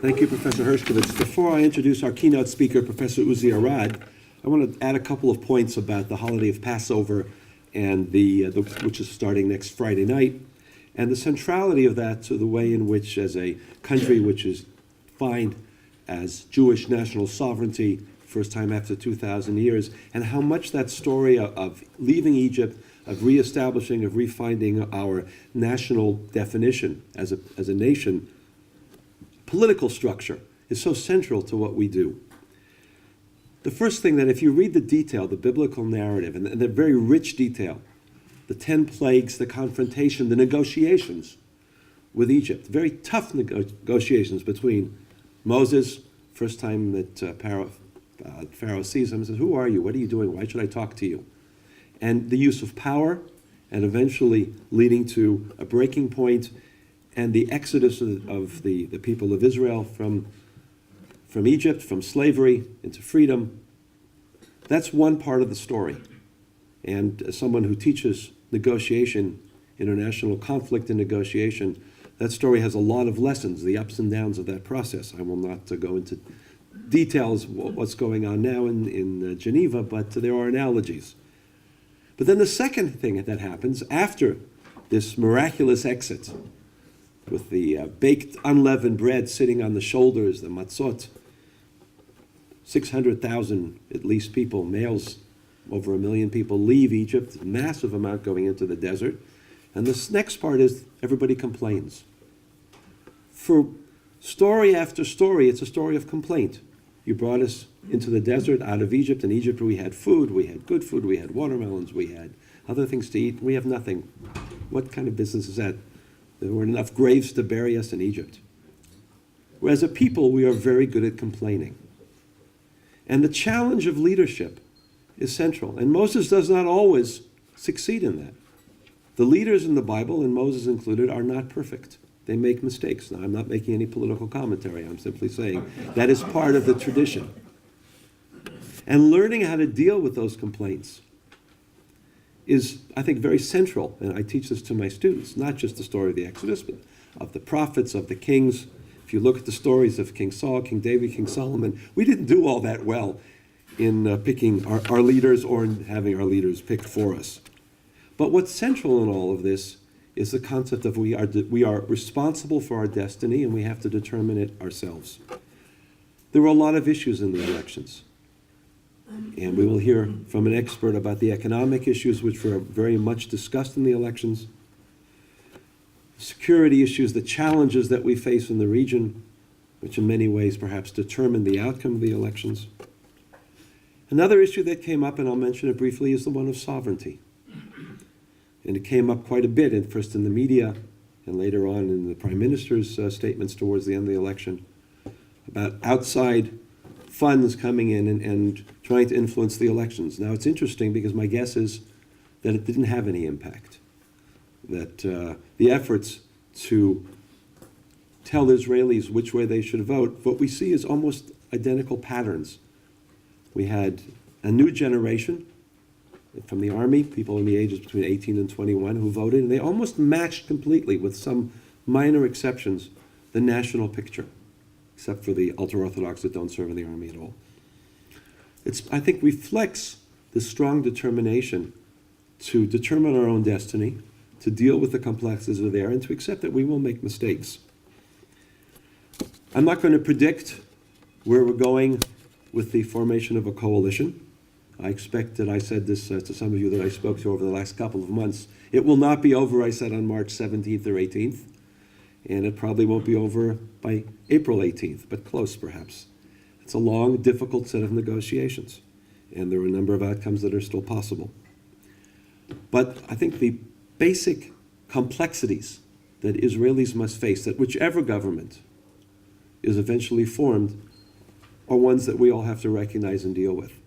Thank you, Professor Hershkovitz. Before I introduce our keynote speaker, Professor Uzi Arad, I want to add a couple of points about the holiday of Passover, and which is starting next Friday night, and the centrality of that to the way in which, as a country which is defined as Jewish national sovereignty, first time after 2,000 years, and how much that story of leaving Egypt, of reestablishing, of refinding our national definition as a nation, political structure, is so central to what we do. The first thing, that if you read the detail, the biblical narrative, and the very rich detail, the 10 plagues, the confrontation, the negotiations with Egypt, very tough negotiations between Moses, first time that Pharaoh sees him and says, "Who are you? What are you doing? Why should I talk to you?" And the use of power, and eventually leading to a breaking point and the exodus of the people of Israel from Egypt, from slavery into freedom. That's one part of the story. And as someone who teaches negotiation, international conflict and negotiation, that story has a lot of lessons, the ups and downs of that process. I will not go into details what's going on now in Geneva, but there are analogies. But then the second thing that happens after this miraculous exit, with the baked unleavened bread sitting on the shoulders, the matzot, 600,000 at least people, males, over 1 million people leave Egypt, massive amount going into the desert. And this next part is everybody complains. For story after story, it's a story of complaint. You brought us into the desert out of Egypt. In Egypt we had food, we had good food, we had watermelons, we had other things to eat. We have nothing. What kind of business is that? There weren't enough graves to bury us in Egypt. As a people, we are very good at complaining. And the challenge of leadership is central. And Moses does not always succeed in that. The leaders in the Bible, and Moses included, are not perfect. They make mistakes. Now, I'm not making any political commentary. I'm simply saying that is part of the tradition. And learning how to deal with those complaints is, I think, very central. And I teach this to my students, not just the story of the Exodus, but of the prophets, of the kings. If you look at the stories of King Saul, King David, King Solomon, we didn't do all that well in picking our leaders or in having our leaders picked for us. But what's central in all of this is the concept of we are responsible for our destiny, and we have to determine it ourselves. There were a lot of issues in the elections. And we will hear from an expert about the economic issues, which were very much discussed in the elections, security issues, the challenges that we face in the region, which in many ways perhaps determined the outcome of the elections. Another issue that came up, and I'll mention it briefly, is the one of sovereignty. And it came up quite a bit, first in the media, and later on in the Prime Minister's statements towards the end of the election, about outside funds coming in and trying to influence the elections. Now, it's interesting because my guess is that it didn't have any impact, that the efforts to tell Israelis which way they should vote, what we see is almost identical patterns. We had a new generation from the army, people in the ages between 18 and 21 who voted, and they almost matched completely, with some minor exceptions, the national picture, except for the ultra-Orthodox that don't serve in the army at all. It's, I think, reflects the strong determination to determine our own destiny, to deal with the complexities that are there, and to accept that we will make mistakes. I'm not going to predict where we're going with the formation of a coalition. I expect that I said this to some of you that I spoke to over the last couple of months. It will not be over, I said, on March 17th or 18th. And it probably won't be over by April 18th, but close perhaps. It's a long, difficult set of negotiations. And there are a number of outcomes that are still possible. But I think the basic complexities that Israelis must face, that whichever government is eventually formed, are ones that we all have to recognize and deal with.